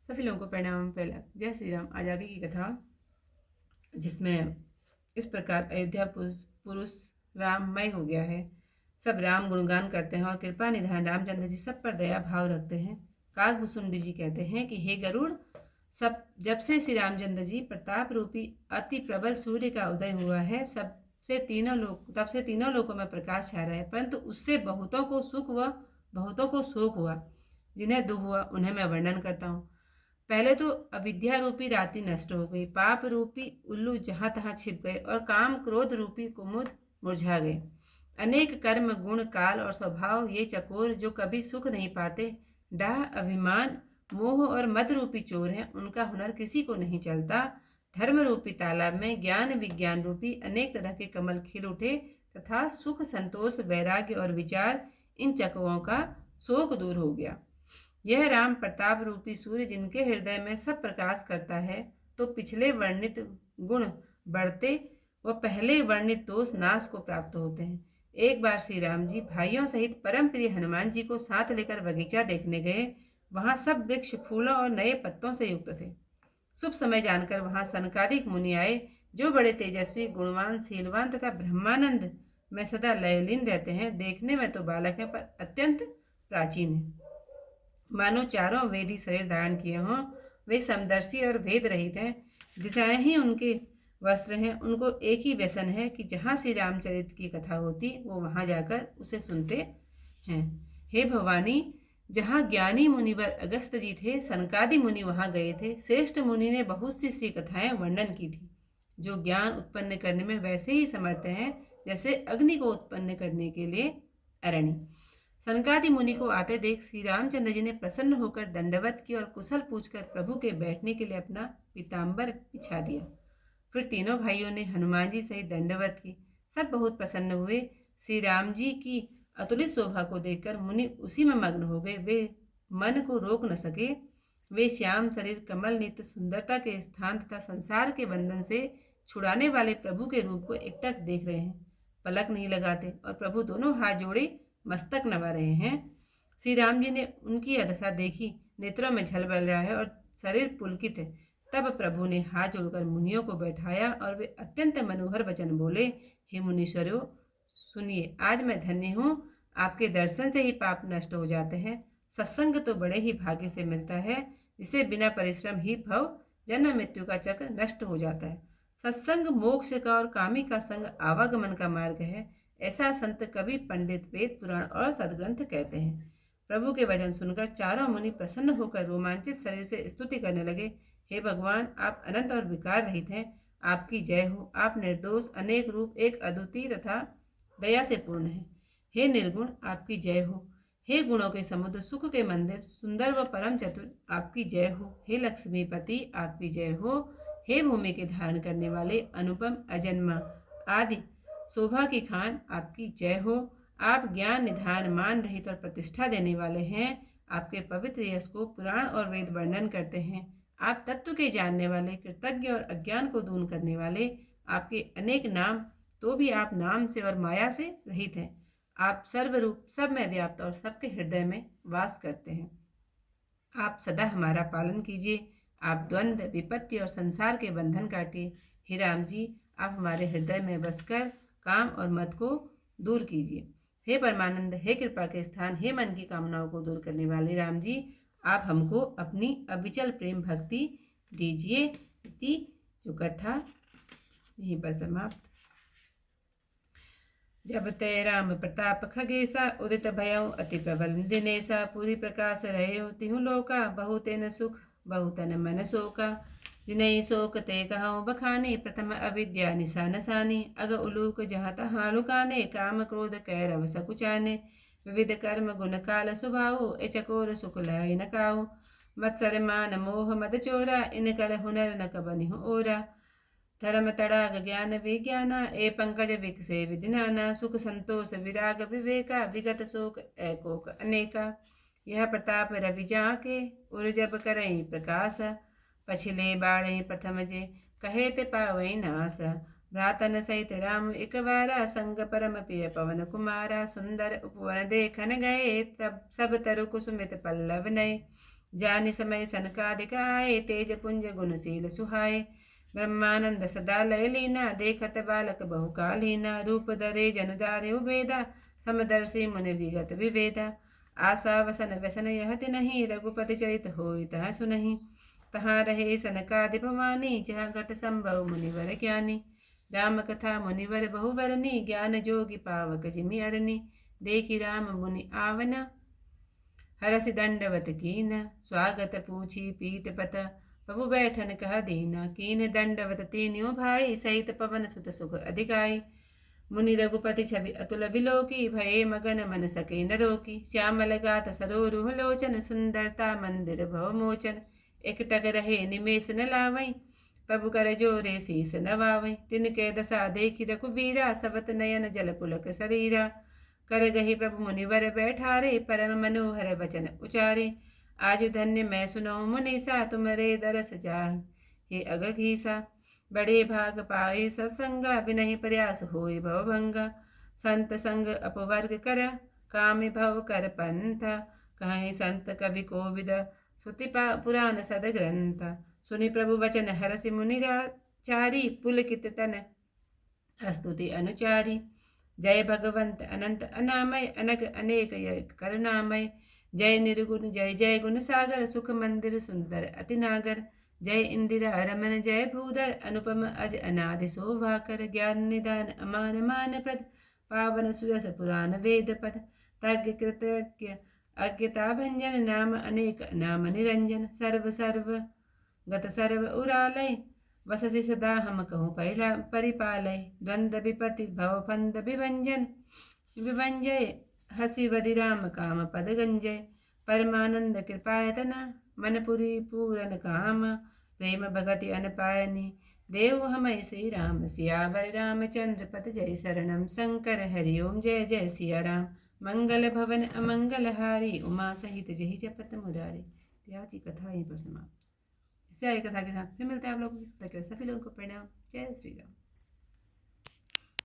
सभी लोगों को प्रणाम। पहला जय श्री राम। आज आगे की कथा, जिसमें इस प्रकार अयोध्या पुरुष राममय हो गया है। सब राम गुणगान करते हैं और कृपा निधान रामचंद्र जी सब पर दया भाव रखते हैं। काकभूषुंडी जी कहते हैं कि हे गरुड़, सब जब से श्री रामचंद्र जी प्रताप रूपी अति प्रबल सूर्य का उदय हुआ है, तब से तीनों लोकों में प्रकाश छा रहा है, परंतु उससे बहुतों को सुख हुआ, बहुतों को शोक हुआ। जिन्हें दुख हुआ उन्हें मैं वर्णन करता हूँ। पहले तो अविद्या रूपी रात्रि नष्ट हो गई, पाप रूपी उल्लू जहां तहां छिप गए और काम क्रोध रूपी कुमुद मुरझा गए। अनेक कर्म गुण काल और स्वभाव ये चकोर जो कभी सुख नहीं पाते, डाह अभिमान मोह और मद रूपी चोर हैं, उनका हुनर किसी को नहीं चलता। धर्म रूपी तालाब में ज्ञान विज्ञान रूपी अनेक तरह के कमल खिल उठे तथा सुख संतोष वैराग्य और विचार, इन चकोरों का शोक दूर हो गया। यह राम प्रताप रूपी सूर्य जिनके हृदय में सब प्रकाश करता है, तो पिछले वर्णित गुण बढ़ते व पहले वर्णित दोष नाश को प्राप्त होते हैं। एक बार श्री राम जी भाइयों सहित परम प्रिय हनुमान जी को साथ लेकर बगीचा देखने गए। वहां सब वृक्ष फूलों और नए पत्तों से युक्त थे। शुभ समय जानकर वहां सनकादिक मुनि आए, जो बड़े तेजस्वी गुणवान शीलवान तथा ब्रह्मानंद में सदा लयलीन रहते हैं। देखने में तो बालक है, पर अत्यंत प्राचीन है, मानो चारों वेद ही शरीर धारण किए हों। वे समदर्शी और भेद रहित हैं। दिशाएं ही उनके वस्त्र हैं। उनको एक ही व्यसन है कि जहाँ श्री रामचरित की कथा होती वो वहां जाकर उसे सुनते हैं। हे भवानी, जहाँ ज्ञानी मुनिवर अगस्त जी थे, सनकादि मुनि वहां गए थे। श्रेष्ठ मुनि ने बहुत सी श्री कथाएं वर्णन की थी, जो ज्ञान उत्पन्न करने में वैसे ही समर्थ हैं जैसे अग्नि को उत्पन्न करने के लिए अरणि। सनकादि मुनि को आते देख श्री रामचंद्र जी ने प्रसन्न होकर दंडवत की और कुशल पूछकर प्रभु के बैठने के लिए अपना पीताम्बर बिछा दिया। फिर तीनों भाइयों ने हनुमान जी सहित दंडवत की। सब बहुत प्रसन्न हुए। श्री राम जी की अतुलित शोभा को देखकर मुनि उसी में मग्न हो गए। वे मन को रोक न सके। वे श्याम शरीर, कमल नित्य सुंदरता के स्थान तथा संसार के बंधन से छुड़ाने वाले प्रभु के रूप को एकटक देख रहे हैं। पलक नहीं लगाते और प्रभु दोनों हाथ जोड़े मस्तक नवा रहे हैं। श्री राम जी ने उनकी अदशा देखी, नेत्रों में झल बल रहा है और शरीर पुलकित है। तब प्रभु ने हाथ जोड़कर मुनियों को बैठाया और वे अत्यंत मनोहर वचन बोले। हे मुनीश्वरों, सुनिए, आज मैं धन्य हूँ। आपके दर्शन से ही पाप नष्ट हो जाते हैं। सत्संग तो बड़े ही भाग्य से मिलता है, जिसे बिना परिश्रम ही भव जन्म मृत्यु का चक्र नष्ट हो जाता है। सत्संग मोक्ष का और कामी का संग आवागमन का मार्ग है, ऐसा संत कवि पंडित वेद पुराण और सदग्रंथ कहते हैं। प्रभु के वचन सुनकर चारों मुनि प्रसन्न होकर रोमांचित शरीर से स्तुति करने लगे। हे भगवान, आप अनंत और विकार रहित हैं। आपकी जय हो। आप निर्दोष, अनेक रूप, एक अद्वितीय तथा दया से पूर्ण है। हे निर्गुण, आपकी जय हो। हे गुणों के समुद्र, सुख के मंदिर, सुंदर व परम चतुर, आपकी जय हो। हे लक्ष्मीपति, आपकी जय हो। हे भूमि के धारण करने वाले, अनुपम, अजन्मा, आदि शोभा की खान, आपकी जय हो। आप ज्ञान निधान, मान रहित और प्रतिष्ठा देने वाले हैं। आपके पवित्र यश को पुराण और वेद वर्णन करते हैं। आप तत्व के जानने वाले, कृतज्ञ और अज्ञान को दूर करने वाले। आपके अनेक नाम, तो भी आप नाम से और माया से रहित हैं। आप सर्वरूप, सब में व्याप्त और सबके हृदय में वास करते हैं। आप सदा हमारा पालन कीजिए। आप द्वंद्व, विपत्ति और संसार के बंधन काटिए। हे राम जी, आप हमारे हृदय में बसकर काम और मत को दूर कीजिए। हे परमानंद, हे कृपा के स्थान, हे मन की कामनाओं को दूर करने वाले राम जी, आप हमको अपनी अविचल प्रेम भक्ति दीजिए। इति जो कथा यहीं पर समाप्त। जब तय राम प्रताप खगेसा, उदित भयउ अति प्रबल दिनेसा। पूरी प्रकाश रहे तिहु लोका, बहुतेन सुख बहुतन मन शोका। जिनहि शोक ते कहउँ बखाने, प्रथम अविद्या निशान साने। अग उलूक जहाँ तहाँ लुकाने, काम क्रोध कैरव सकुचाने। विविध कर्म गुण काल स्वभाव, ए चकोर सुख लय न काहू। मत्सर मान मोह मद चोरा, इन कल हुनर न कबनिहु ओरा। धर्म तड़ाग ज्ञान विज्ञाना, ए पंकज विकसे विधि नाना। सुख संतोष विराग विवेका, विगत शोक एकोक अनेका। यह प्रताप रवि जाके, उर जब करई प्रकाश। पछिले बाढ़े प्रथम जे, कहे ते पावई नास। भ्रातन सहित राम एक बारा, संग परम प्रिय पवन कुमारा। सुंदर उपवन देखन गए, तब सब तरु कुसुमित पल्लव नए। जानि समय सनकादिक आए, तेज पुंज गुणशील सुहाए। ब्रह्मानंद सदा लय लीना, देखत बालक बहुकालीना। रूप धरे जनु दारे उबेदा, समदर्शी मुनि विगत विवेदा। आशा वसन व्यसन यहति नहीं, रघुपति चरित होई तह सुनहि। तहाँ रहे सनकादिक वाणी, जहाँ घट संभव मुनिवर ज्ञानी। राम कथा मुनिवर बहुवरनी, ज्ञान जोगी पावक जिमि अरनी। देखि राम मुनि आवना, हरसि दंडवत कीन। स्वागत पूछी पीत पत, प्रभु बैठन कह दीना। कीन दंडवत तीन्यों भाई, सहित पवन सुत सुख अधिकाई। मुनि रघुपति छवि अतुल विलोकी, भये मगन मन सके न रोकी। श्यामल गात सरोरुह लोचन, सुंदरता मंदिर भव मोचन। एकटक रहे निमेष न लावै, प्रभु कर जोरे शीस नवावै। तिनके दशा देखि रघुवीरा, सबत नयन जल पुलक शरीरा। कर गही प्रभु मुनिवर बैठारे, परम मनोहर वचन उचारे। आज धन्य मैं सुनऊ मुनीसा, तुमरे दरस जाहि हे अगधीसा। बड़े भाग पाए सत्संगा, बिनहि प्रयास होय भवभंगा। संत संग अपवर्ग कर, कामि भव कर पंथा। कहीं संत कवि कोविद, श्रुति पुराण सद ग्रंथ। सुनि प्रभु वचन हरसि मुनिराचारी, पुलकित तन स्तुति अनुचारी। जय भगवंत अनंत अनामय, अनग अनेक करुणामय। जय निर्गुण जय जय गुण सागर, सुख मंदिर सुंदर अति नागर। जय इंदिरा रमन जय भूधर, अनुपम अज अनादि शोभाकर। ज्ञान निदान अमान मान प्रद, पावन सुयस पुराण वेद पद। तज्ञ कृतज्ञ अज्ञता भंजन, नाम अनेक नाम निरंजन। सर्व सर्व गत सर्व उरालय, वससि सदा हम कहूँ परिपालय। द्वंद्व विपति भव फंद विभंजन, विभंजय हसी वदि राम काम पद गंजय। परमानंद कृपायतना, मनपुरी पूरन काम। प्रेम भगति अनपायनी, देव हमै श्री राम। सियावर रामचंद्र पद जय, शरणम शंकर हरि ओम। जय जय सिया राम। मंगल भवन अमंगल हारी, उमा सहित जहि जपत मुरारी। आज की कथा यहीं पर समाप्त। इससे आगे कथा के साथ फिर मिलते हैं आप लोगों की। सभी लोगों को प्रणाम। जय श्री राम।